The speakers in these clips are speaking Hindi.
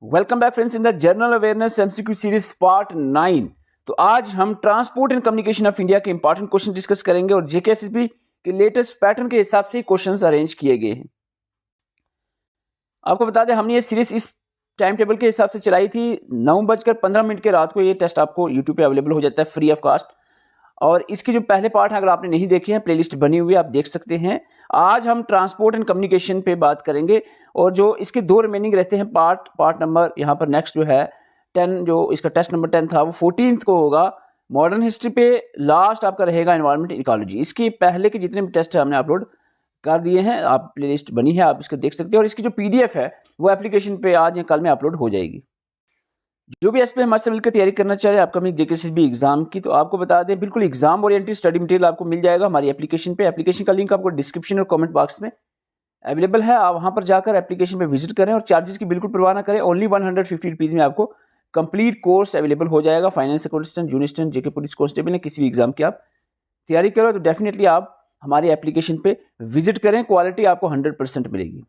Welcome back friends in the general awareness MCQ series part 9। तो आज हम transport and communication of India के इंपॉर्टेंट क्वेश्चन डिस्कस करेंगे और जेकेएसएसबी के लेटेस्ट पैटर्न के हिसाब से क्वेश्चंस अरेंज किए गए हैं। आपको बता दें हमने ये सीरीज इस टाइम टेबल के हिसाब से चलाई थी। 9:15 के रात को ये टेस्ट आपको यूट्यूब पे अवेलेबल हो जाता है फ्री ऑफ कास्ट। और इसके जो पहले पार्ट हैं अगर आपने नहीं देखे हैं प्लेलिस्ट बनी हुई है, आप देख सकते हैं। आज हम ट्रांसपोर्ट एंड कम्युनिकेशन पे बात करेंगे और जो इसके दो रिमेनिंग रहते हैं पार्ट नंबर यहाँ पर नेक्स्ट जो है 10, जो इसका टेस्ट नंबर 10 था वो 14 को होगा। मॉडर्न हिस्ट्री पे लास्ट आपका रहेगा एनवायरमेंट इकोलॉजी। इसके पहले के जितने भी टेस्ट है हमने अपलोड कर दिए हैं, आप प्लेलिस्ट बनी है, आप इसको देख सकते हैं। और इसकी जो पीडीएफ है वो एप्लीकेशन पे आज या कल में अपलोड हो जाएगी। जो भी एसपी हमारे से मिलकर तैयारी करना चाह रहे हैं अपकमिंग जेकेएसएसबी एग्जाम की, तो आपको बता दें बिल्कुल एग्जाम ओरिएंटेड स्टडी मटेरियल आपको मिल जाएगा हमारी एप्लीकेशन पे। एप्लीकेशन का लिंक आपको डिस्क्रिप्शन और कमेंट बॉक्स में अवेलेबल है। आप वहां पर जाकर एप्लीकेशन पे विजिट करें और चार्जेस की बिल्कुल परवाह ना करें। ओनली 150 रुपीज़ में आपको कंप्लीट कोर्स अवेलेबल हो जाएगा। फाइनेंस अकाउंटेंट, जूनियर असिस्टेंट, जेके पुलिस कांस्टेबल ने किसी भी एग्जाम की आप तैयारी करो तो डेफिनेटली आप हमारी एप्लीकेशन पे विजिट करें, क्वालिटी आपको 100% मिलेगी।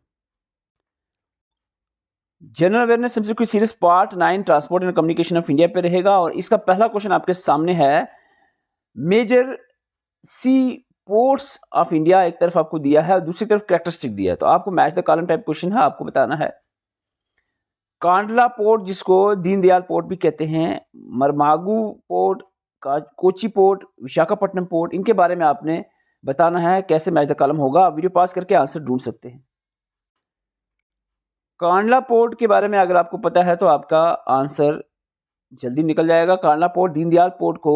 General awareness MCQ series part 9 transport and communication of India पे रहेगा और इसका पहला क्वेश्चन आपके सामने है। Major sea ports of India एक तरफ आपको दिया है और दूसरी तरफ कैरेक्टरिस्टिक दिया है, तो आपको match the column type question है, आपको बताना है। कांडला पोर्ट जिसको दीनदयाल पोर्ट भी कहते हैं, Marmagao port, Kochi port, Visakhapatnam port, इनके बारे में आपने बताना है कैसे मैच द कॉलम होगा। वीडियो पास करके आंसर ढूंढ सकते हैं। कांडला पोर्ट के बारे में अगर आपको पता है तो आपका आंसर जल्दी निकल जाएगा। कांडला पोर्ट दीनदयाल पोर्ट को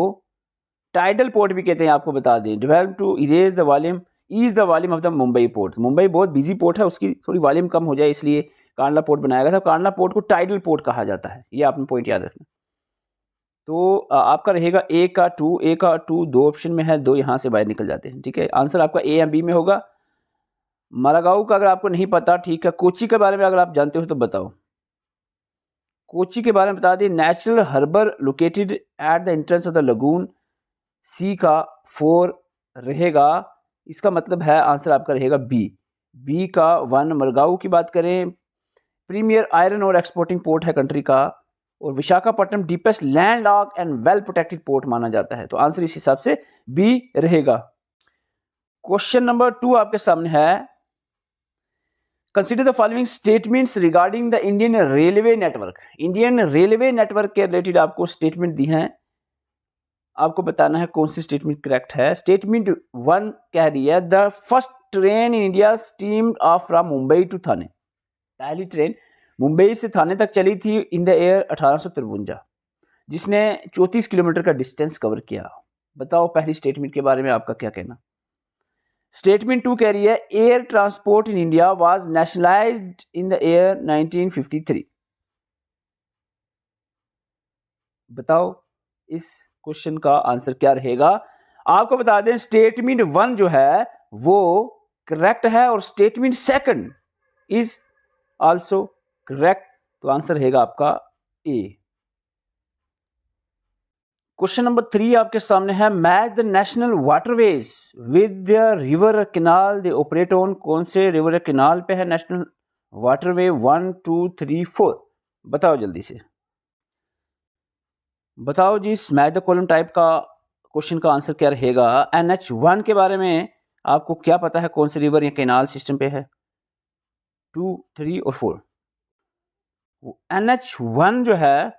टाइडल पोर्ट भी कहते हैं, आपको बता दें। Develop to erase the volume ease the volume of the Mumbai port. Mumbai बहुत बिजी पोर्ट है, उसकी थोड़ी वॉल्यूम कम हो जाए इसलिए कांडला पोर्ट बनाया गया था। कांडला पोर्ट को टाइडल पोर्ट कहा जाता है, ये आपने पॉइंट याद रखना। तो आपका रहेगा ए का टू, दो ऑप्शन में है, दो यहाँ से बाहर निकल जाते हैं। ठीक है, आंसर आपका ए या बी में होगा। मरगांव का अगर आपको नहीं पता, ठीक है। कोची के बारे में अगर आप जानते हो तो बताओ। कोची के बारे में बता दें, natural harbour located at the entrance of the lagoon. C का 4 रहेगा, इसका मतलब है आंसर आपका रहेगा बी का 1। मरगांव की बात करें, प्रीमियर आयरन और एक्सपोर्टिंग पोर्ट है कंट्री का। और Visakhapatnam deepest land lock and well protected port माना जाता है, तो आंसर इस हिसाब से बी रहेगा। क्वेश्चन नंबर 2 आपके सामने है। Consider the following statements regarding the Indian railway network. Indian railway network के रिलेटेड आपको स्टेटमेंट दी हैं, आपको बताना है कौन सी स्टेटमेंट करेक्ट है। स्टेटमेंट 1 कह रही है the first train in India steamed off from Mumbai to Thane. पहली ट्रेन मुंबई से थाने तक चली थी इन द ईयर 1853, जिसने 34 किलोमीटर का डिस्टेंस कवर किया। बताओ पहली स्टेटमेंट के बारे में आपका क्या कहना। स्टेटमेंट 2 कह रही है air transport in India was nationalised in the year 1953। बताओ इस क्वेश्चन का आंसर क्या रहेगा। आपको बता दें स्टेटमेंट 1 जो है वो करेक्ट है और स्टेटमेंट 2 इज आल्सो करेक्ट, तो आंसर रहेगा आपका ए। क्वेश्चन नंबर 3 आपके सामने है। Match the national waterways with the river canal they operate on. कौन से रिवर कैनाल पे है नेशनल वाटरवे 1, 2, 3, 4? बताओ जल्दी से बताओ जी। मैच द कॉलम टाइप का क्वेश्चन का आंसर क्या रहेगा। NH1 के बारे में आपको क्या पता है, कौन से रिवर या कैनाल सिस्टम पे है? 2, 3 और 4। NH1 जो है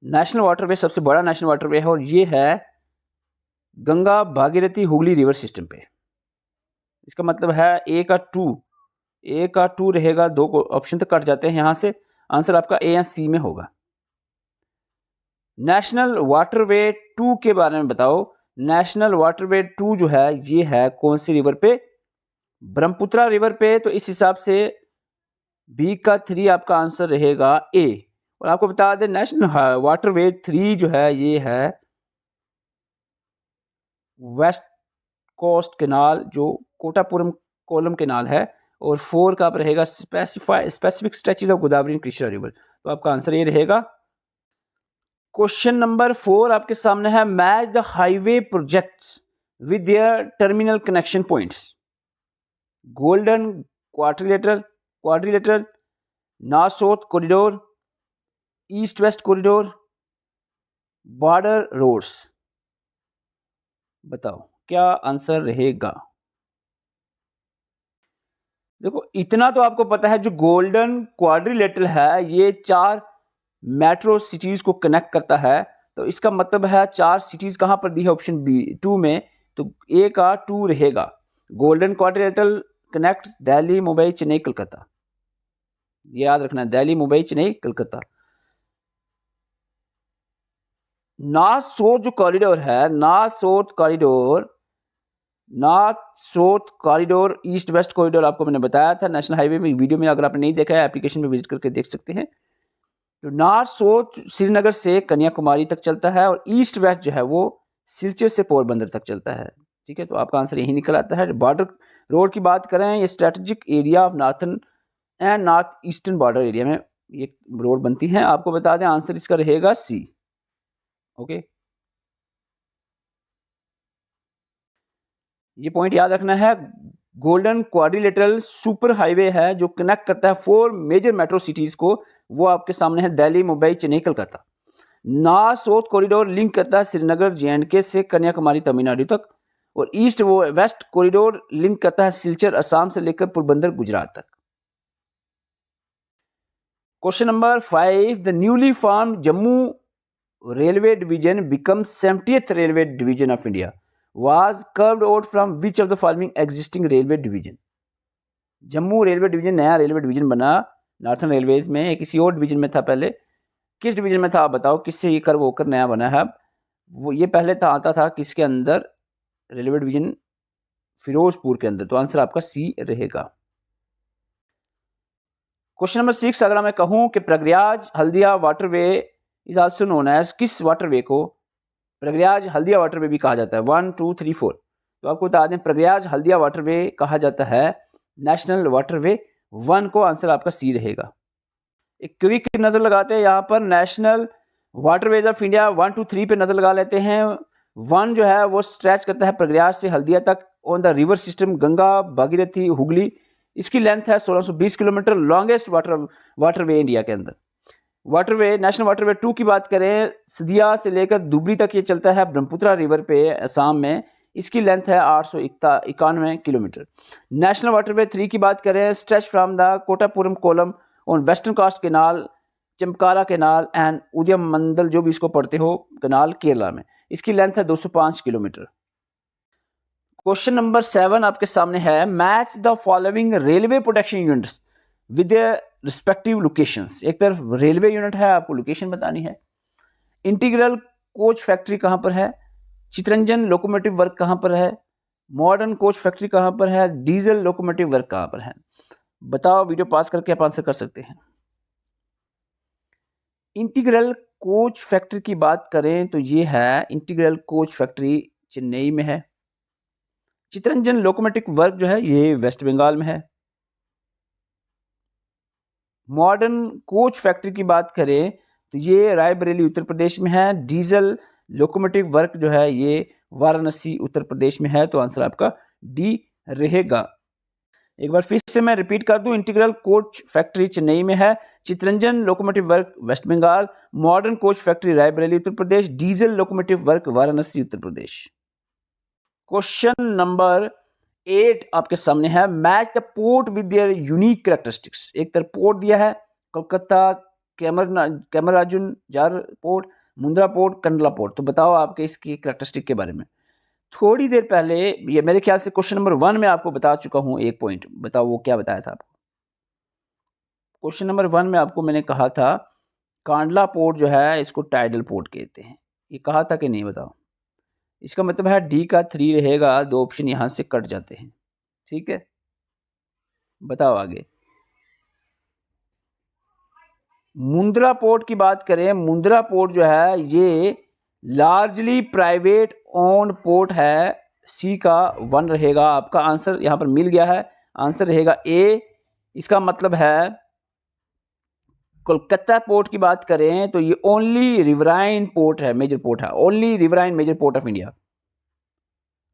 नेशनल वाटरवे, सबसे बड़ा नेशनल वाटरवे है और ये है गंगा भागीरथी हुगली रिवर सिस्टम पे। इसका मतलब है ए का 2 रहेगा। 2 ऑप्शन तो कट जाते हैं यहाँ से, आंसर आपका ए या सी में होगा। नेशनल वाटरवे 2 के बारे में बताओ। नेशनल वाटरवे 2 जो है ये है कौन सी रिवर पे? ब्रह्मपुत्रा रिवर पे, तो इस हिसाब से बी का 3 आपका आंसर रहेगा ए। और आपको बता दें नेशनल वाटरवे 3 जो है ये है वेस्ट कोस्ट कैनाल, जो कोटापुरम कोलम कैनाल है। और 4 का आप रहेगा specific stretches of Godavari and Krishna river, तो आपका आंसर ये रहेगा। क्वेश्चन नंबर 4 आपके सामने है। Match the highway projects with their terminal connection points. Golden quadrilateral, north south corridor, east west corridor, border roads? बताओ क्या आंसर रहेगा। देखो इतना तो आपको पता है, जो गोल्डन क्वाड्रिलेटरल है ये 4 मेट्रो सिटीज को कनेक्ट करता है। तो इसका मतलब है 4 सिटीज कहां पर दी है ऑप्शन बी 2 में, तो ए का 2 रहेगा। Golden quadrilateral connect Delhi, Mumbai, Chennai, Calcutta. ये याद रखना, दिल्ली, मुंबई, चेन्नई, कलकत्ता। नॉर्थ साउथ जो कॉरिडोर है, north south corridor, east west corridor आपको मैंने बताया था नेशनल हाईवे में, वीडियो में अगर आपने नहीं देखा है एप्लीकेशन में विजिट करके देख सकते हैं। तो नॉर्थ साउथ श्रीनगर से कन्याकुमारी तक चलता है, और ईस्ट वेस्ट जो है वो सिलचर से पोरबंदर तक चलता है। ठीक है, तो आपका आंसर यही निकल आता है। बॉर्डर रोड की बात करें, ये strategic area of northern and north eastern border area में ये रोड बनती है। आपको बता दें आंसर इसका रहेगा सी। ओके, ये पॉइंट याद रखना है। गोल्डन क्वाड्रिलेटरल सुपर हाईवे है जो कनेक्ट करता है 4 मेजर मेट्रो सिटीज को, वो आपके सामने है Delhi, Mumbai, Chennai, Calcutta. North south corridor link करता है श्रीनगर जे&के से कन्याकुमारी तमिलनाडु तक, और ईस्ट वेस्ट कॉरिडोर लिंक करता है सिलचर असम से लेकर पोरबंदर गुजरात तक। Question number 5, the newly formed Jammu railway division becomes 70th railway division of India was carved out from which of the following existing railway division? Jammu railway division नया रेलवे डिवीजन बना नॉर्थन रेलवेज में, किसी और डिवीजन में था पहले, किस डिवीजन में था आप बताओ, किससे ये कर्व होकर नया बना है? वो ये पहले था आता था किसके अंदर, रेलवे डिवीजन फिरोजपुर के अंदर। तो आंसर आपका सी रहेगा। क्वेश्चन नंबर 6, अगर मैं कहूं कि Prayagraj Haldia waterway is also known as, किस वाटरवे को प्रयागराज हल्दिया वाटरवे भी कहा जाता है? 1 2 3 4। तो आपको बता दें प्रयागराज हल्दिया वाटरवे कहा जाता है नेशनल वाटरवे 1 को, आंसर आपका सी रहेगा। एक क्विक नज़र लगाते हैं यहाँ पर, नेशनल वाटरवेज ऑफ इंडिया 1 2 3 पे नज़र लगा लेते हैं। 1 जो है वो स्ट्रेच करता है प्रयागराज से हल्दिया तक on the river system Ganga, Bhagirathi, Hooghly. इसकी लेंथ है 1620 किलोमीटर, लॉन्गेस्ट वाटरवे इंडिया के अंदर। वाटरवे नेशनल वाटरवे 2 की बात करें, सदिया से लेकर धुबरी तक ये चलता है ब्रह्मपुत्रा रिवर पे असम में। इसकी लेंथ है 891 किलोमीटर। नेशनल वाटरवे 3 की बात करें, stretch from the Kottapuram Kollam on western coast canal, Champakara canal and Udyogamandal, जो भी इसको पढ़ते हो, कैनाल केरला में। इसकी लेंथ है 205 किलोमीटर। क्वेश्चन नंबर 7 आपके सामने है, match the following railway protection units with respective locations. एक तरफ रेलवे यूनिट है, आपको लोकेशन बतानी है। इंटीग्रल कोच फैक्ट्री कहाँ पर है, चितरंजन लोकोमोटिव वर्क कहाँ पर है, मॉडर्न कोच फैक्ट्री कहाँ पर है, डीजल लोकोमोटिव वर्क कहाँ पर है? बताओ, वीडियो पास करके आप आंसर कर सकते हैं। इंटीग्रल कोच फैक्ट्री की बात करें तो ये है, इंटीग्रल कोच फैक्ट्री चेन्नई में है। चितरंजन लोकोमोटिव वर्क जो है ये वेस्ट बंगाल में है। मॉडर्न कोच फैक्ट्री की बात करें तो ये रायबरेली उत्तर प्रदेश में है। डीजल लोकोमोटिव वर्क जो है ये वाराणसी उत्तर प्रदेश में है। तो आंसर आपका डी रहेगा। एक बार फिर से मैं रिपीट कर दूं, इंटीग्रल कोच फैक्ट्री चेन्नई में है, Chittaranjan locomotive work West Bengal, modern coach factory Raebareli Uttar Pradesh, diesel locomotive work Varanasi Uttar Pradesh. Question number 8 आपके सामने है, match the port with their unique characteristics. एक तरफ पोर्ट दिया है Kolkata, Kamarajar port, Mundra port, Kandla port. तो बताओ आपके इसकी कैरेक्टरिस्टिक के बारे में। थोड़ी देर पहले ये मेरे ख्याल से क्वेश्चन नंबर 1 में आपको बता चुका हूं एक पॉइंट, बताओ वो क्या बताया था आपको। क्वेश्चन नंबर 1 में आपको मैंने कहा था कांडला पोर्ट जो है इसको टाइडल पोर्ट कहते हैं, ये कहा था कि नहीं बताओ। इसका मतलब है डी का 3 रहेगा, 2 ऑप्शन यहां से कट जाते हैं। ठीक है, बताओ आगे। मुंद्रा पोर्ट की बात करें, मुंद्रा पोर्ट जो है ये लार्जली प्राइवेट ओन्ड पोर्ट है, सी का 1 रहेगा। आपका आंसर यहां पर मिल गया है, आंसर रहेगा ए। इसका मतलब है कोलकाता पोर्ट की बात करें तो ये ओनली रिवराइन पोर्ट है, मेजर पोर्ट है, only riverine major port of India.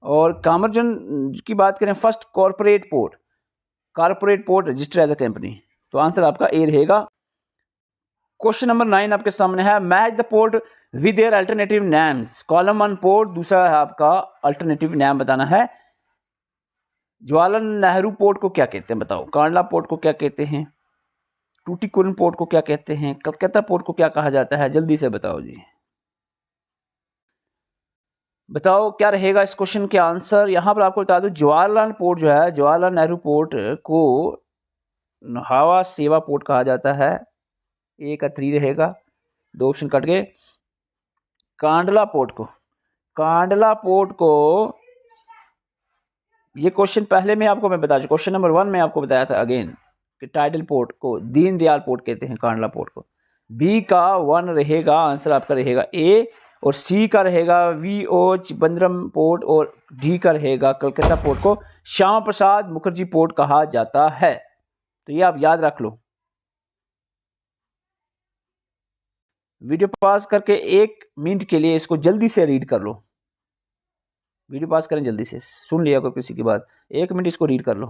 और कामरजन की बात करें, first corporate port registered as a company. तो आंसर आपका ए रहेगा। क्वेश्चन नंबर 9 आपके सामने है, match the port with their alternative names. Column 1 port, दूसरा है आपका अल्टरनेटिव नेम बताना है। जवाहरलाल नेहरू पोर्ट को क्या कहते हैं बताओ, कांडला पोर्ट को क्या कहते हैं, टूटीकोरिन पोर्ट को क्या कहते हैं, कलकत्ता पोर्ट को क्या कहा जाता है, जल्दी से बताओ जी, बताओ क्या रहेगा इस क्वेश्चन के आंसर। यहां पर आपको बता दूं, जवाहरलाल पोर्ट जो है, जवाहरलाल नेहरू पोर्ट को हवा सेवा पोर्ट कहा जाता है। ए का 3 रहेगा, 2 ऑप्शन कट गए। कांडला पोर्ट को, कांडला पोर्ट को, ये क्वेश्चन पहले में आपको मैं बता चुका, क्वेश्चन नंबर 1 में आपको बताया था अगेन कि टाइडल पोर्ट को दीनदयाल पोर्ट कहते हैं, कांडला पोर्ट को। बी का 1 रहेगा, आंसर आपका रहेगा ए, और सी का रहेगा वीओ चिदम्बरम पोर्ट, और डी का रहेगा कलकत्ता पोर्ट को श्यामा प्रसाद मुखर्जी पोर्ट कहा जाता है। तो ये आप याद रख लो। वीडियो पास करके 1 मिनट के लिए इसको जल्दी से रीड कर लो। वीडियो पास करें जल्दी से, सुन लिया करो किसी की बात, 1 मिनट इसको रीड कर लो।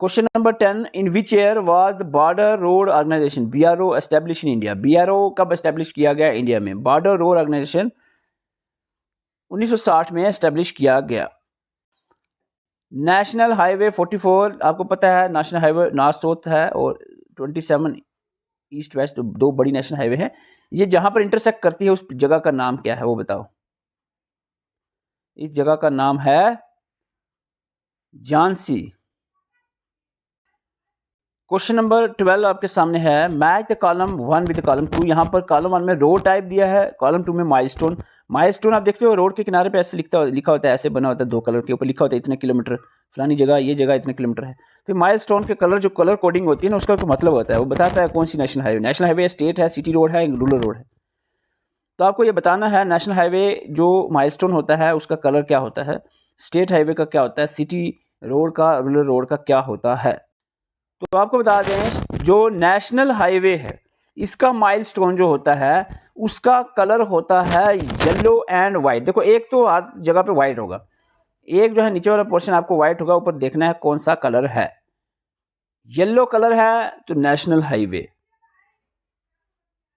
Question number 10, in which year was the border road organization BRO establish in India. BRO कब एस्टेब्लिश किया गया इंडिया में? बॉर्डर रोड ऑर्गेनाइजेशन 1960 में एस्टेब्लिश किया गया। नेशनल हाईवे 44 आपको पता है, नेशनल हाईवे नॉर्थ साउथ है, और 27 ईस्ट वेस्ट 2 बड़ी नेशनल हाईवे हैं। ये जहां पर इंटरसेक्ट करती है उस जगह का नाम क्या है वो बताओ। इस जगह का नाम है झांसी। क्वेश्चन नंबर 12 आपके सामने है, match the column 1 with column 2। यहाँ पर कॉलम 1 में रोड टाइप दिया है, कॉलम 2 में माइलस्टोन। माइलस्टोन आप देखते हो रोड के किनारे पे ऐसे लिखा होता है, ऐसे बना होता है 2 कलर के ऊपर, लिखा होता है इतने किलोमीटर, फलानी जगह ये जगह इतने किलोमीटर है। तो माइलस्टोन के कलर, जो कलर कोडिंग होती है ना, उसका मतलब होता है, वो बताता है कौन सी national highway, national highway state है, सिटी रोड है, रूरल रोड है। तो आपको ये बताना है नेशनल हाईवे जो माइलस्टोन होता है उसका कलर क्या होता है, स्टेट हाईवे का क्या होता है, सिटी रोड का, रूरल रोड का क्या होता है। तो आपको बता दें, जो नेशनल हाईवे है इसका माइलस्टोन जो होता है उसका कलर होता है येलो एंड वाइट। देखो एक तो हर जगह पे वाइट होगा, एक जो है नीचे वाला पोर्शन आपको वाइट होगा, ऊपर देखना है कौन सा कलर है। येलो कलर है तो नेशनल हाईवे,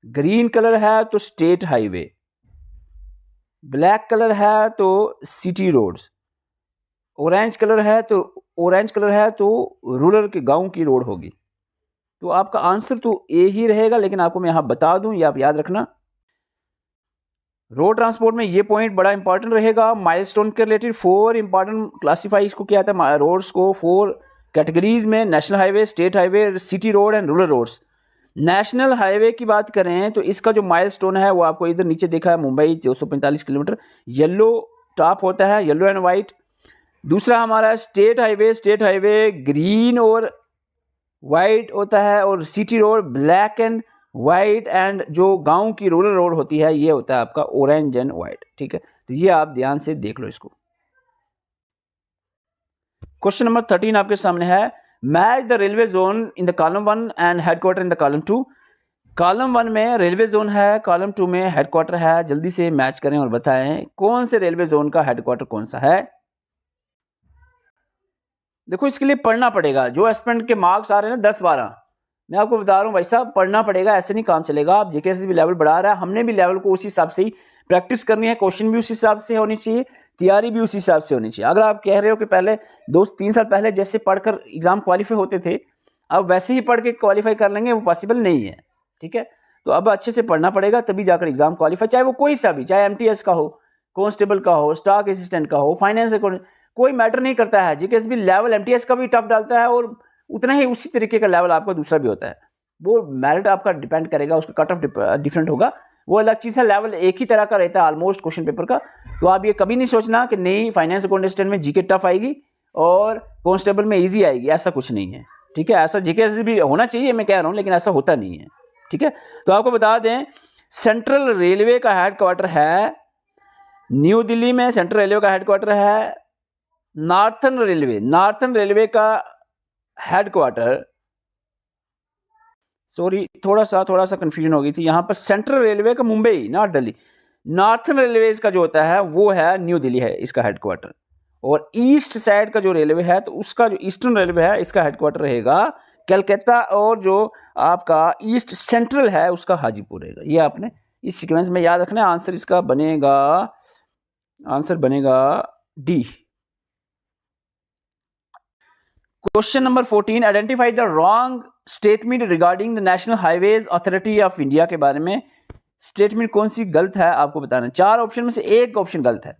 ग्रीन कलर है तो स्टेट हाईवे, ब्लैक कलर है तो सिटी रोड्स, ऑरेंज कलर है तो रूरल के गांव की रोड होगी। तो आपका आंसर तो ए ही रहेगा, लेकिन आपको मैं यहां बता दूं, ये आप याद रखना। रोड ट्रांसपोर्ट में ये पॉइंट बड़ा इंपॉर्टेंट रहेगा। माइलस्टोन के रिलेटेड 4 इंपॉर्टेंट क्लासीफाई इसको किया था है, रोड्स को 4 कैटेगरीज में, national highway, state highway, city road and rural roads. National highway की बात करें तो इसका जो माइलस्टोन है वो आपको इधर नीचे देखा है, मुंबई 245 किलोमीटर, येलो टॉप होता है, येलो एंड वाइट। दूसरा हमारा स्टेट हाईवे ग्रीन और वाइट होता है, और city road black and white, and जो गांव की रूरल रोड होती है ये होता है आपका ऑरेंज एंड वाइट। ठीक है, तो ये आप ध्यान से देख लो इसको। क्वेश्चन नंबर 13 आपके सामने है, match the railway zone in the column 1 and headquarter in the column 2। Column 1 में रेलवे जोन है, कॉलम 2 में हेडक्वार्टर है। जल्दी से मैच करें और बताएं कौन से रेलवे जोन का हेडक्वार्टर कौन सा है। देखो इसके लिए पढ़ना पड़ेगा, जो एस्पिरेंट के मार्क्स आ रहे हैं ना 10-12, मैं आपको बता रहा हूँ भाई साहब, पढ़ना पड़ेगा, ऐसे नहीं काम चलेगा। आप जेकेएसएस भी लेवल बढ़ा रहा है, हमने भी लेवल को उसी हिसाब से ही प्रैक्टिस करनी है, क्वेश्चन भी उसी हिसाब से होनी चाहिए, तैयारी भी उसी हिसाब से होनी चाहिए। अगर आप कह रहे हो कि पहले 2-3 साल पहले जैसे पढ़कर एग्जाम क्वालिफाई होते थे, अब वैसे ही पढ़ के क्वालिफाई कर लेंगे, वो पॉसिबल नहीं है। ठीक है, तो अब अच्छे से पढ़ना पड़ेगा, तभी जाकर एग्जाम क्वालिफाई, चाहे वो कोई सा भी, चाहे MTS का हो, कांस्टेबल का हो, स्टाफ असिस्टेंट का हो, फाइनेंस कोई मैटर नहीं करता है। जीकेएस भी लेवल MTS का भी टफ डालता है, और उतना ही उसी तरीके का लेवल आपका दूसरा भी होता है। वो मेरिट आपका डिपेंड करेगा, उसका कट ऑफ डिफरेंट होगा, वो अलग चीज़ है। लेवल एक ही तरह का रहता है ऑलमोस्ट क्वेश्चन पेपर का। तो आप ये कभी नहीं सोचना कि नहीं फाइनेंस कांस्टेबल में जीके टफ आएगी और कांस्टेबल में इजी आएगी, ऐसा कुछ नहीं है। ठीक है, ऐसा जीकेएस भी होना चाहिए मैं कह रहा हूँ, लेकिन ऐसा होता नहीं है। ठीक है, तो आपको बता दें, सेंट्रल रेलवे का हेडक्वार्टर है न्यू दिल्ली में, सेंट्रल रेलवे का हेडक्वार्टर है। नॉर्थर्न रेलवे का हेडक्वार्टर, सॉरी थोड़ा सा कंफ्यूजन हो गई थी यहाँ पर, सेंट्रल रेलवे का Mumbai not Delhi, northern railway का जो होता है वो है न्यू दिल्ली है इसका हेडक्वार्टर। और ईस्ट साइड का जो रेलवे है तो उसका जो ईस्टर्न रेलवे है इसका हेडक्वार्टर रहेगा कलकत्ता, और जो आपका ईस्ट सेंट्रल है उसका हाजीपुर रहेगा। ये आपने इस सीक्वेंस में याद रखना है। आंसर इसका बनेगा, आंसर बनेगा D. Question number 14, identify the wrong statement regarding the national highways authority of India के बारे में स्टेटमेंट कौन सी गलत है आपको बताना है। 4 ऑप्शन में से एक ऑप्शन गलत है।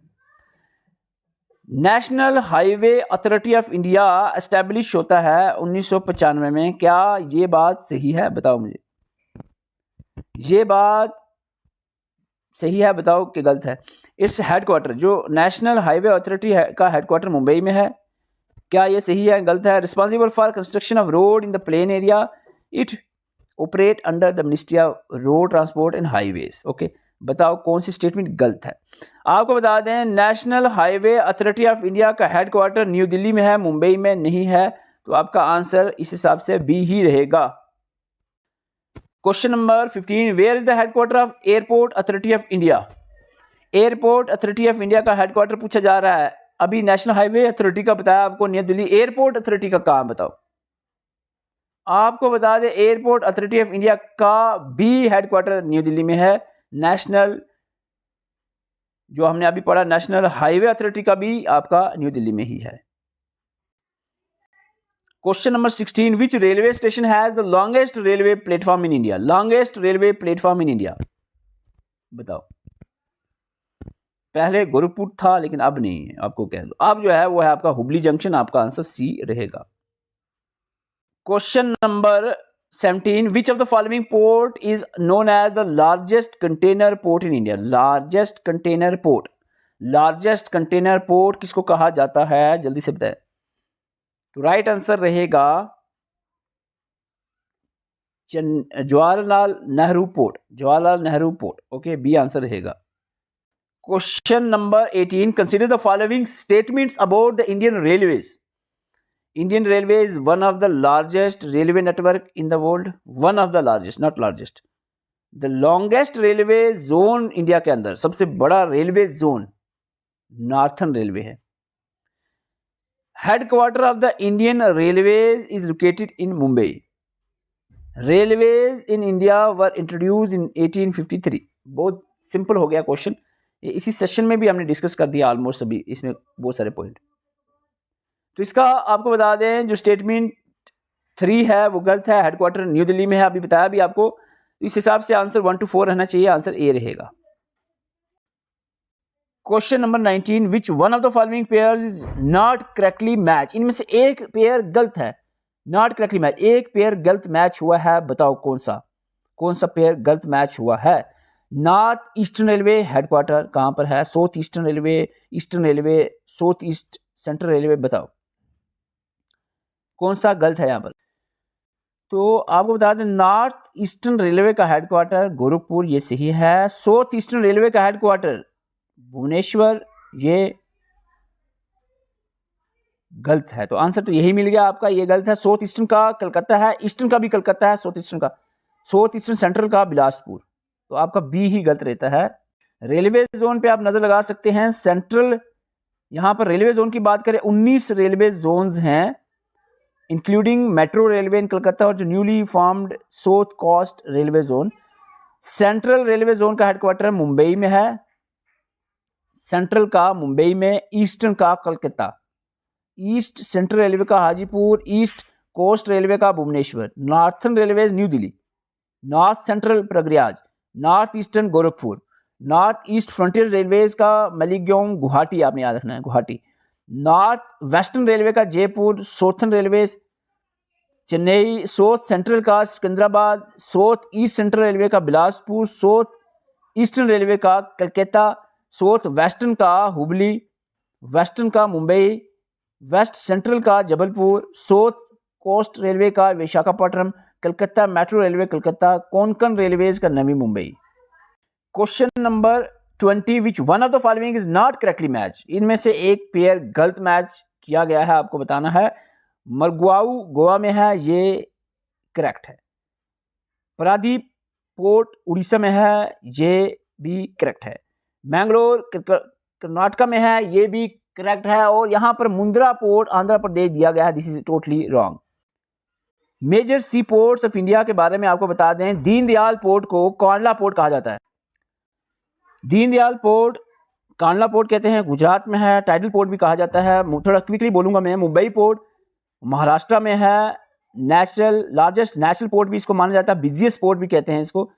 National highway authority of India establish होता है 1995 में, क्या ये बात सही है? बताओ मुझे, ये बात सही है बताओ कि गलत है। इट्स हेडक्वार्टर, जो नेशनल हाईवे अथॉरिटी का हेडक्वार्टर मुंबई में है, क्या ये सही है गलत है? Responsible for construction of road in the plain area, it operate under the ministry of road transport and highways. Okay, बताओ कौन सी स्टेटमेंट गलत है। आपको बता दें, national highway authority of India का हेडक्वार्टर न्यू दिल्ली में है, मुंबई में नहीं है, तो आपका आंसर इस हिसाब से बी ही रहेगा। Question number 15, where is the headquarter of airport authority of India. Airport authority of India का हेडक्वार्टर पूछा जा रहा है। अभी नेशनल हाईवे अथॉरिटी का बताया आपको न्यू दिल्ली, एयरपोर्ट अथॉरिटी का कहाँ बताओ। आपको बता दें, एयरपोर्ट अथॉरिटी ऑफ इंडिया का भी हेडक्वार्टर न्यू दिल्ली में है। नेशनल, जो हमने अभी पढ़ा, नेशनल हाईवे अथॉरिटी का भी आपका न्यू दिल्ली में ही है। Question number 16, which railway station has the longest railway platform in India. Longest railway platform in India बताओ। पहले गोरखपुर था लेकिन अब नहीं है, आपको कह दो, अब जो है वो है आपका हुबली जंक्शन। आपका आंसर सी रहेगा। Question number 17, which of the following port is known as the largest container port in India. Largest container port, largest container port किसको कहा जाता है, जल्दी से बताएं। तो राइट आंसर रहेगा Jawaharlal Nehru port, Jawaharlal Nehru port. Okay, B answer रहेगा। Question number 18, consider the following statements about the Indian railways. Indian railway is one of the largest railway network in the world. One of the largest, not largest. The longest railway zone India के अंदर, सबसे बड़ा रेलवे जोन नॉर्थन रेलवे है। Headquarter of the Indian railways is located in Mumbai. Railways in India were introduce इन 1853। बहुत सिंपल हो गया क्वेश्चन, इसी सेशन में भी हमने डिस्कस कर दिया ऑलमोस्ट सभी, इसमें बहुत सारे पॉइंट। तो इसका आपको बता दें, जो स्टेटमेंट 3 है वो गलत है। हेडक्वार्टर न्यू दिल्ली में है, अभी बताया भी आपको। इस हिसाब से आंसर 1 to 4 रहना चाहिए, आंसर ए रहेगा। Question number 19, which one of the following pairs is not correctly match. इनमें से एक पेयर गलत है, नॉट करेक्टली मैच। एक पेयर गलत मैच हुआ है, बताओ कौन सा, कौन सा पेयर गलत मैच हुआ है। नॉर्थ ईस्टर्न रेलवे हेडक्वार्टर कहाँ पर है, south eastern railway, eastern railway, south east central railway, बताओ कौन सा गलत है यहाँ पर। तो आपको बता दें, नॉर्थ ईस्टर्न रेलवे का हेडक्वार्टर गोरखपुर, ये सही है। साउथ ईस्टर्न रेलवे का हेडक्वार्टर भुवनेश्वर, ये गलत है। तो आंसर तो यही मिल गया आपका, ये गलत है। साउथ ईस्टर्न का कलकत्ता है, ईस्टर्न का भी कलकत्ता है, साउथ ईस्टर्न का, साउथ ईस्टर्न सेंट्रल का बिलासपुर। तो आपका बी ही गलत रहता है। रेलवे जोन पे आप नजर लगा सकते हैं, सेंट्रल, यहां पर रेलवे जोन की बात करें 19 रेलवे जोन्स हैं, including metro railway in Calcutta और जो newly formed south coast railway zone. Central railway zone का हेडक्वार्टर मुंबई में है, सेंट्रल का मुंबई में, ईस्टर्न का कलकत्ता, ईस्ट सेंट्रल रेलवे का हाजीपुर, ईस्ट कोस्ट रेलवे का Bhubaneswar, northern railway new Delhi, north central Prayagraj, north eastern Gorakhpur, north east frontier railways का मलिगोंग गुवाहाटी, आपने याद रखना है गुवाहाटी, नॉर्थ वेस्टर्न रेलवे का Jaipur, southern railway Chennai, south central का Secunderabad, south east central railway का बिलासपुर, साउथ ईस्टर्न रेलवे का कलकत्ता, साउथ वेस्टर्न का हुबली, वेस्टर्न का मुंबई, वेस्ट सेंट्रल का जबलपुर, साउथ कोस्ट रेलवे का Visakhapatnam, Calcutta metro railway Calcutta, Konkan railways का Navi Mumbai. Question number 20, which one of the following is not correctly match. इनमें से एक पेयर गलत मैच किया गया है, आपको बताना है। मरगुआऊ गोवा में है, ये करेक्ट है। पारादीप पोर्ट उड़ीसा में है, ये भी करेक्ट है। मैंगलोर कर्नाटका में है, ये भी करेक्ट है। और यहाँ पर मुंद्रा पोर्ट आंध्र प्रदेश दिया गया है, this is totally wrong. Major sea ports of India के बारे में आपको बता दें, दीनदयाल पोर्ट को कांडला पोर्ट कहा जाता है। दीनदयाल पोर्ट कांडला पोर्ट कहते हैं, गुजरात में है। टाइडल पोर्ट भी कहा जाता है। थोड़ा क्विकली बोलूंगा मैं। मुंबई पोर्ट महाराष्ट्र में है। लार्जेस्ट नेशनल पोर्ट भी इसको माना जाता है। बिजिएस्ट पोर्ट भी कहते हैं इसको,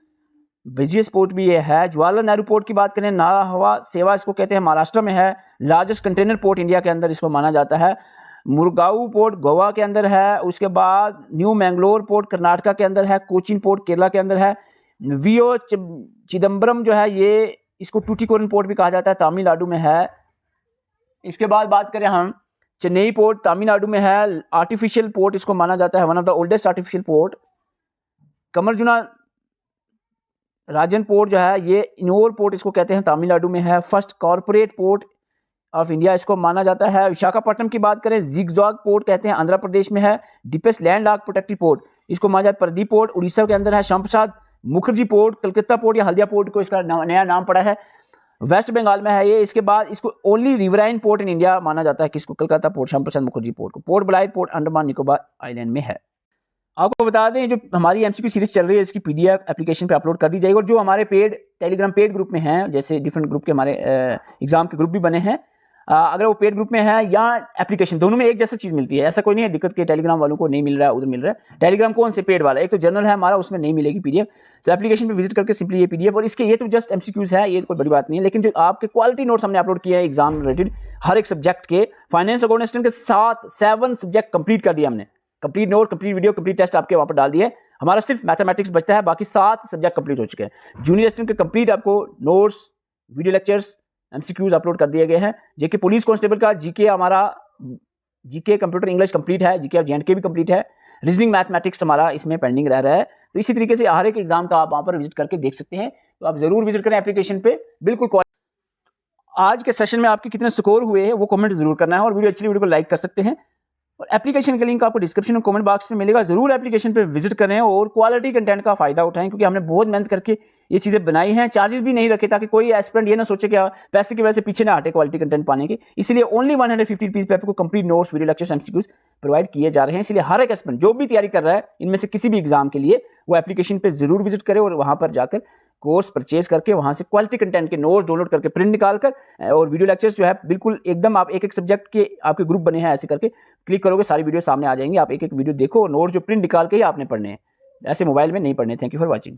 बिजिएस्ट पोर्ट भी ये है। जवाहरलाल नेहरू पोर्ट की बात करें, नाहवा सेवा इसको कहते हैं, महाराष्ट्र में है। लार्जेस्ट कंटेनर पोर्ट इंडिया के अंदर इसको माना जाता है। मुरगांव पोर्ट गोवा के अंदर है। उसके बाद न्यू मैंगलोर पोर्ट कर्नाटका के अंदर है। कोचीन पोर्ट केरला के अंदर है। वीओ चिदम्बरम जो है ये, इसको टूटीकोरन पोर्ट भी कहा जाता है, तमिलनाडु में है। इसके बाद बात करें हम, चेन्नई पोर्ट तमिलनाडु में है। आर्टिफिशियल पोर्ट इसको माना जाता है, one of the oldest artificial port. Kamarajar port जो है ये इनोर पोर्ट इसको कहते हैं, तमिलनाडु में है। First corporate port of India इसको माना जाता है। विशाखापट्टनम की बात करें, जिगजॉग पोर्ट कहते हैं, आंध्र प्रदेश में है। Deepest land lock protected port इसको माना जाता है। प्रदीप पोर्ट उड़ीसा के अंदर है। श्यामप्रसाद मुखर्जी पोर्ट कलकत्ता पोर्ट या हल्दिया पोर्ट को इसका नया नाम पड़ा है, वेस्ट बंगाल में है ये। इसके बाद इसको only riverine port in India माना जाता है, किसको, कलकत्ता पोर्ट, श्यामप्रसाद मुखर्जी पोर्ट को। पोर्ट ब्लायर पोर्ट अंडमान निकोबार आइलैंड में है। आपको बता दें, जो हमारी एमसीक्यू सीरीज चल रही है इसकी पीडीएफ एप्लीकेशन पे अपलोड कर दी जाएगी। और जो हमारे पेड टेलीग्राम पेड ग्रुप में हैं, जैसे डिफरेंट ग्रुप के हमारे एग्जाम के ग्रुप भी बने हैं, अगर वो पेड ग्रुप में है या एप्लीकेशन, दोनों में एक जैसा चीज़ मिलती है। ऐसा कोई नहीं है दिक्कत के टेलीग्राम वालों को नहीं मिल रहा है, उधर मिल रहा है। टेलीग्राम कौन से पेड वाला, एक तो जनरल है हमारा, उसमें नहीं मिलेगी पीडीएफ। तो एप्लीकेशन पे विजिट करके सिंपली ये पीडीएफ, और इसके ये तो जस्ट एमसीक्यूज है, ये कोई बड़ी बात नहीं है। लेकिन जो आपके क्वालिटी नोट्स हमने अपलोड किए हैं एग्जाम रिलेटेड हर एक सब्जेक्ट के, फाइनेंस अकाउंटेंट के साथ 7 सब्जेक्ट कंप्लीट कर दिया हमने। Complete note, complete video, complete test आपके वहाँ पर डाल दिए। हमारा सिर्फ मैथमेटिक्स बचता है, बाकी 7 सब्जेक्ट कंप्लीट हो चुके हैं। जूनियर असिस्टेंट के कंप्लीट आपको notes, video lectures, MCQs upload कर दिए गए हैं। जेके पुलिस कांस्टेबल का जीके, हमारा जीके कंप्यूटर इंग्लिश कंप्लीट है। जीके ऑफ जेएंडके भी कंप्लीट है। रीजनिंग मैथमेटिक्स हमारा इसमें पेंडिंग रह रहा है। तो इसी तरीके से हर एक एग्जाम का आप वहाँ पर विजिट करके देख सकते हैं। तो आप जरूर विजिट करें एप्लीकेशन पे, बिल्कुल। आज के सेशन में आपके कितने स्कोर हुए हैं वो कमेंट जरूर करना है, और वीडियो अच्छी वीडियो को लाइक कर सकते हैं। और एप्लीकेशन का लिंक आपको डिस्क्रिप्शन और कमेंट बॉक्स में मिलेगा। जरूर एप्लीकेशन पे विजिट करें और क्वालिटी कंटेंट का फायदा उठाएं, क्योंकि हमने बहुत मेहनत करके ये चीज़ें बनाई हैं। चार्जेस भी नहीं रखे ताकि कोई एस्पिरेंट ये ना सोचे कि पैसे की वजह से पीछे ना हटे क्वालिटी कंटेंट पाने के। इसलिए ओनली 150 रुपीज़ पे आपको complete notes, video lectures, MCQs provide किए जा रहे हैं। इसलिए हर एक एस्पिरेंट जो भी तैयारी कर रहा है इनमें से किसी भी एग्जाम के लिए, वो एप्लीकेशन पे जरूर विजिट करे और वहाँ पर जाकर कोर्स परचेज करके वहाँ से क्वालिटी कंटेंट के नोट्स डाउनलोड करके प्रिंट निकाल कर, और वीडियो लेक्चर्स जो है बिल्कुल एकदम, आप एक एक सब्जेक्ट के आपके ग्रुप बने हैं, ऐसे करके क्लिक करोगे सारी वीडियो सामने आ जाएंगी। आप एक एक वीडियो देखो और नोट्स जो प्रिंट निकाल के ही आपने पढ़ने हैं, ऐसे मोबाइल में नहीं पढ़ने। Thank you for watching.